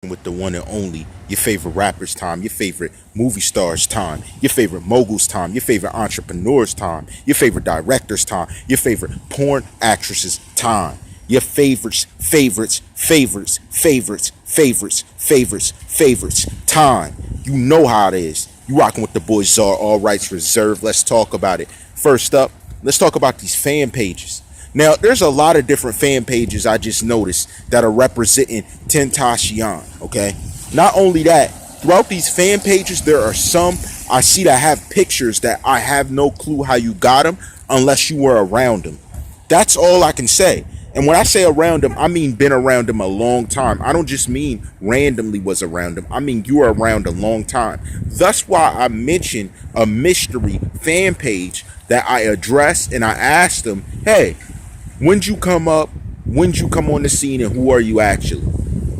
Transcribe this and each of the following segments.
with the one and only, your favorite rapper's time, your favorite movie star's time, your favorite mogul's time, your favorite entrepreneur's time, your favorite director's time, your favorite porn actress's time, your favorites time. You know how it is. You rocking with the boy Czar, all rights reserved. Let's talk about it. First up, let's talk about these fan pages. Now, there's a lot of different fan pages I just noticed that are representing Tentacion, okay? Not only that, throughout these fan pages, there are some I see that have pictures that I have no clue how you got them unless you were around them. That's all I can say. And when I say around them, I mean been around them a long time. I don't just mean randomly was around them. I mean you were around a long time. That's why I mentioned a mystery fan page that I addressed and I asked them, hey, when'd you come up? When'd you come on the scene, and who are you actually?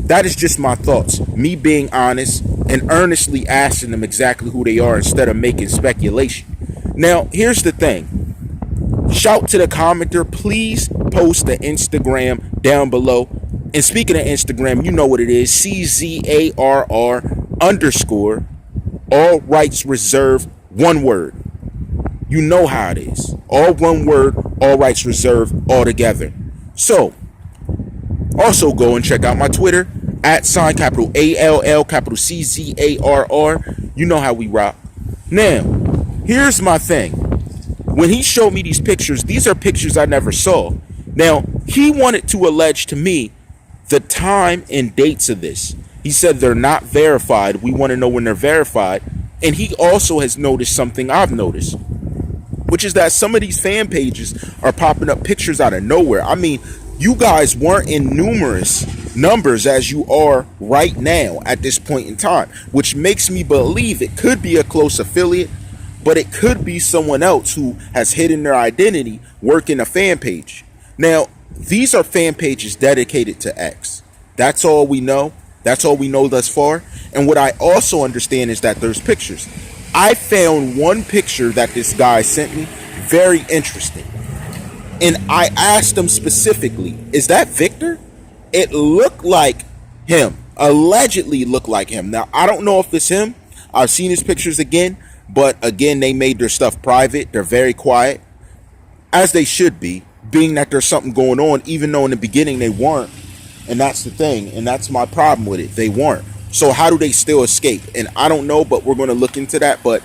That is just my thoughts. Me being honest and earnestly asking them exactly who they are instead of making speculation. Now, here's the thing. Shout to the commenter. Please post the Instagram down below. And speaking of Instagram, you know what it is. CZARR underscore all rights reserved, one word. You know how it is. All one word, all rights reserved, all together. So, also go and check out my Twitter at sign capital ALL capital CZARR. You know how we rock. Now, here's my thing. When he showed me these pictures, these are pictures I never saw. Now, he wanted to allege to me the time and dates of this. He said they're not verified. We want to know when they're verified. And he also has noticed something I've noticed, which is that some of these fan pages are popping up pictures out of nowhere. I mean, you guys weren't in numerous numbers as you are right now at this point in time, which makes me believe it could be a close affiliate, but it could be someone else who has hidden their identity working a fan page. Now, these are fan pages dedicated to X. That's all we know. That's all we know thus far. And what I also understand is that there's pictures. I found one picture that this guy sent me very interesting. And I asked him specifically, is that Victor? It looked like him. Allegedly looked like him. Now, I don't know if it's him. I've seen his pictures again. But again, they made their stuff private. They're very quiet, as they should be, being that there's something going on, even though in the beginning they weren't. And that's the thing. And that's my problem with it. They weren't. So how do they still escape? And I don't know, but we're going to look into that. But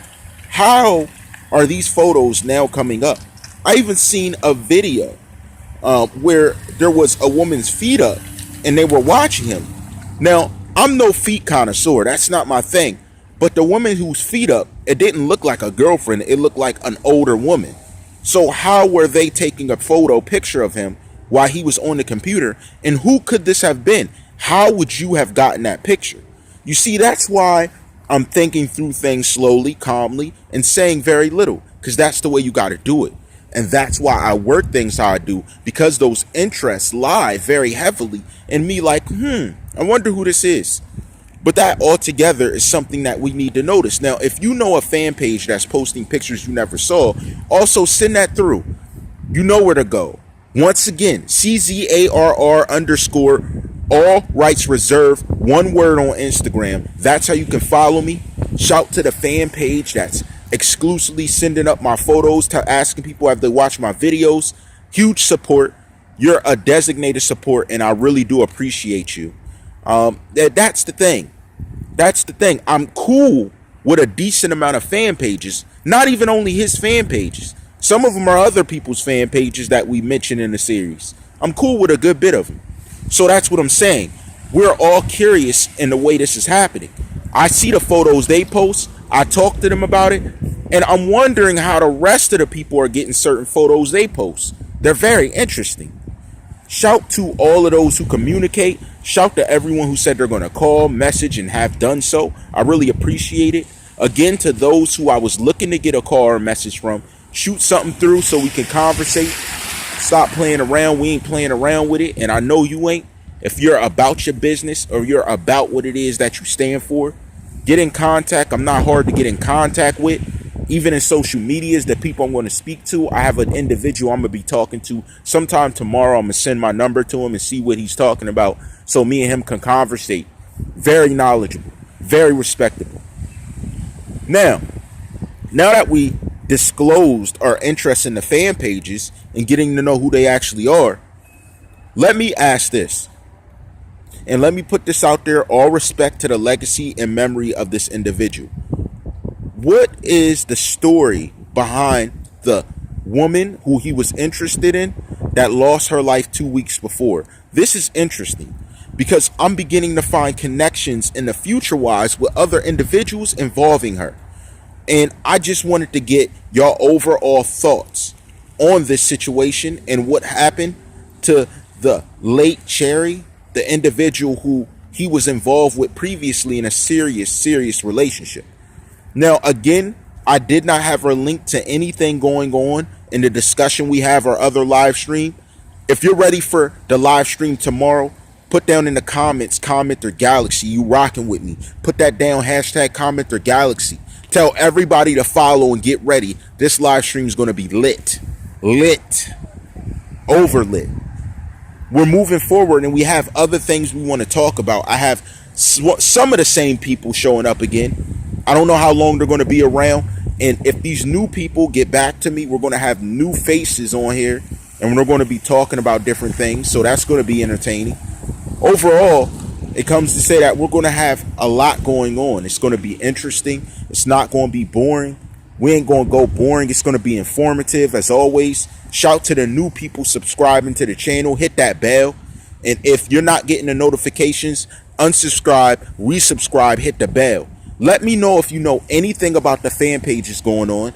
how are these photos now coming up? I even seen a video where there was a woman's feet up and they were watching him. Now, I'm no feet connoisseur. That's not my thing. But the woman whose feet up, it didn't look like a girlfriend. It looked like an older woman. So how were they taking a picture of him while he was on the computer? And who could this have been? How would you have gotten that picture? You see, that's why I'm thinking through things slowly, calmly, and saying very little, because that's the way you got to do it. And that's why I work things how I do, because those interests lie very heavily in me like, I wonder who this is. But that altogether is something that we need to notice. Now, if you know a fan page that's posting pictures you never saw, also send that through. You know where to go. Once again, CZARR underscore all rights reserved, one word on Instagram. That's how you can follow me. Shout to the fan page that's exclusively sending up my photos, to asking people have they watched my videos. Huge support. You're a designated support, and I really do appreciate you. That's the thing. That's the thing. I'm cool with a decent amount of fan pages. Not even only his fan pages. Some of them are other people's fan pages that we mentioned in the series. I'm cool with a good bit of them. So that's what I'm saying. We're all curious in the way this is happening. I see the photos they post. I talk to them about it. And I'm wondering how the rest of the people are getting certain photos they post. They're very interesting. Shout to all of those who communicate. Shout to everyone who said they're going to call, message, and have done so. I really appreciate it. Again, to those who I was looking to get a call or message from, shoot something through so we can conversate. Stop playing around. We ain't playing around with it. And I know you ain't. If you're about your business or you're about what it is that you stand for, get in contact. I'm not hard to get in contact with. Even in social medias, the people I'm going to speak to, I have an individual I'm going to be talking to sometime tomorrow. I'm going to send my number to him and see what he's talking about so me and him can conversate. Very knowledgeable, very respectable. Now that we disclosed our interest in the fan pages and getting to know who they actually are, let me ask this. And let me put this out there, all respect to the legacy and memory of this individual. What is the story behind the woman who he was interested in that lost her life 2 weeks before? This is interesting because I'm beginning to find connections in the future-wise with other individuals involving her. And I just wanted to get y'all overall thoughts on this situation and what happened to the late Cherry, the individual who he was involved with previously in a serious relationship. Now, again, I did not have her link to anything going on in the discussion we have our other live stream. If you're ready for the live stream tomorrow, put down in the comments, CommenterGalaxy, you rocking with me. Put that down, hashtag CommenterGalaxy. Tell everybody to follow and get ready. This live stream is going to be lit, overlit. We're moving forward and we have other things we want to talk about. I have some of the same people showing up again. I don't know how long they're going to be around. And if these new people get back to me, we're going to have new faces on here and we're going to be talking about different things. So that's going to be entertaining. Overall, it comes to say that we're going to have a lot going on. It's going to be interesting. It's not going to be boring. We ain't going to go boring. It's going to be informative as always. Shout to the new people subscribing to the channel. Hit that bell. And if you're not getting the notifications, unsubscribe, resubscribe, hit the bell. Let me know if you know anything about the fan pages going on.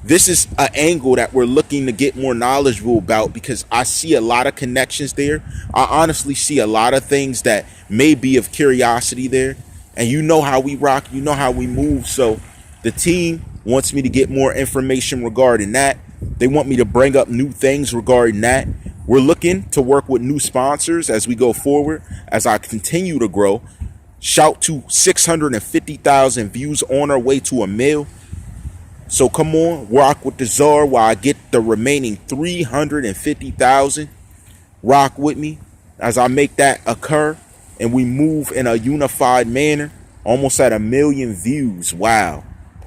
This is an angle that we're looking to get more knowledgeable about because I see a lot of connections there. I honestly see a lot of things that may be of curiosity there. And you know how we rock, you know how we move. So the team wants me to get more information regarding that. They want me to bring up new things regarding that. We're looking to work with new sponsors as we go forward, as I continue to grow. Shout to 650,000 views on our way to 1 million. So come on, rock with the TheCzarr while I get the remaining 350,000. Rock with me as I make that occur and we move in a unified manner, almost at 1 million views. Wow.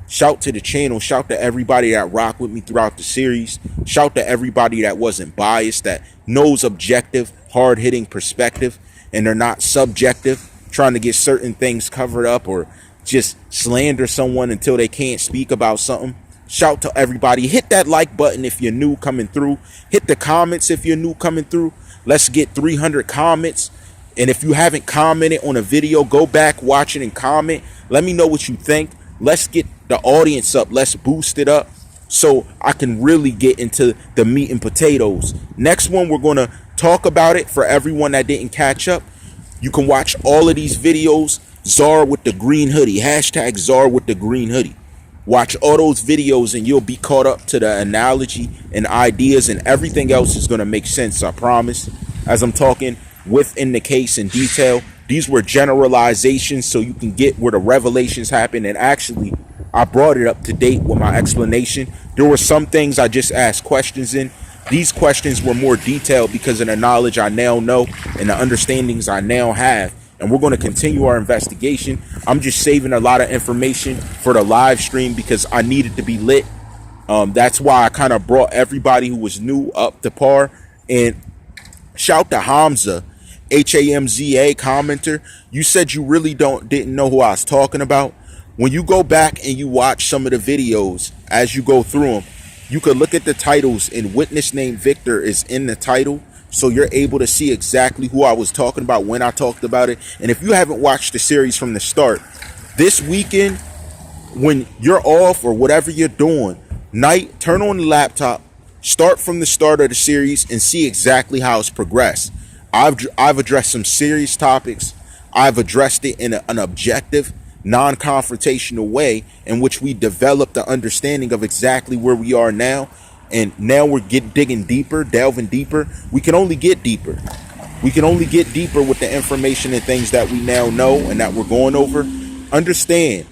Shout to the channel. Shout to everybody that rocked with me throughout the series. Shout to everybody that wasn't biased, that knows objective, hard-hitting perspective, and they're not subjective, trying to get certain things covered up or just slander someone until they can't speak about something. Shout to everybody. Hit that like button if you're new coming through. Hit the comments if you're new coming through. Let's get 300 comments. And if you haven't commented on a video, go back, watch it, and comment. Let me know what you think. Let's get the audience up. Let's boost it up so I can really get into the meat and potatoes. Next one, we're going to talk about it for everyone that didn't catch up. You can watch all of these videos. TheCzarr with the green hoodie. Hashtag TheCzarr with the green hoodie. Watch all those videos and you'll be caught up to the analogy and ideas, and everything else is going to make sense, I promise. As I'm talking within the case in detail, these were generalizations so you can get where the revelations happen. And actually, I brought it up to date with my explanation. There were some things I just asked questions in. These questions were more detailed because of the knowledge I now know and the understandings I now have. And we're going to continue our investigation. I'm just saving a lot of information for the live stream because I needed to be lit. That's why I kind of brought everybody who was new up to par. And shout to Hamza, Hamza commenter. You said you really didn't know who I was talking about. When you go back and you watch some of the videos as you go through them, you could look at the titles and witness named Victor is in the title. So you're able to see exactly who I was talking about when I talked about it. And if you haven't watched the series from the start, this weekend, when you're off or whatever you're doing, night, turn on the laptop, start from the start of the series and see exactly how it's progressed. I've addressed some serious topics. I've addressed it in an objective, non-confrontational way in which we developed the understanding of exactly where we are now. And now we're digging deeper, delving deeper. We can only get deeper. We can only get deeper with the information and things that we now know and that we're going over. Understand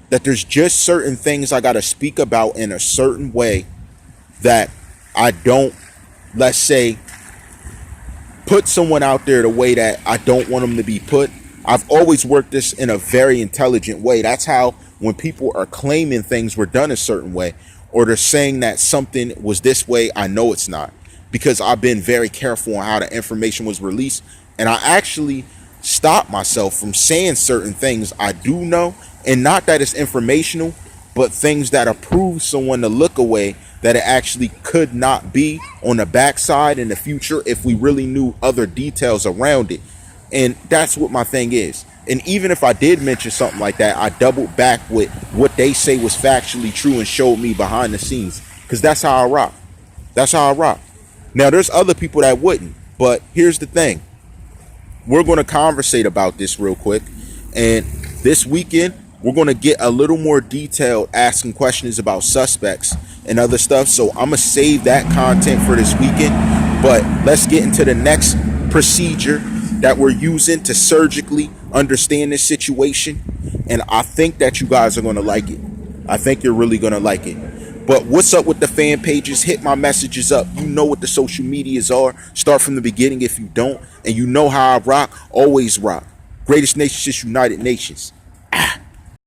that there's just certain things I got to speak about in a certain way that I don't, let's say, put someone out there the way that I don't want them to be put. I've always worked this in a very intelligent way. That's how when people are claiming things were done a certain way, or they're saying that something was this way, I know it's not, because I've been very careful on how the information was released. And I actually stopped myself from saying certain things I do know, and not that it's informational, but things that approve someone to look away, that it actually could not be on the backside in the future if we really knew other details around it. And that's what my thing is. And even if I did mention something like that, I doubled back with what they say was factually true and showed me behind the scenes, because that's how I rock. That's how I rock. Now, there's other people that wouldn't, but here's the thing. We're going to conversate about this real quick. And this weekend, we're going to get a little more detailed, asking questions about suspects and other stuff. So I'm going to save that content for this weekend. But let's get into the next procedure that we're using to surgically understand this situation. And I think that you guys are going to like it. I think you're really going to like it. But what's up with the fan pages? Hit my messages up. You know what the social medias are. Start from the beginning if you don't. And you know how I rock. Always rock. Greatest nation since United Nations.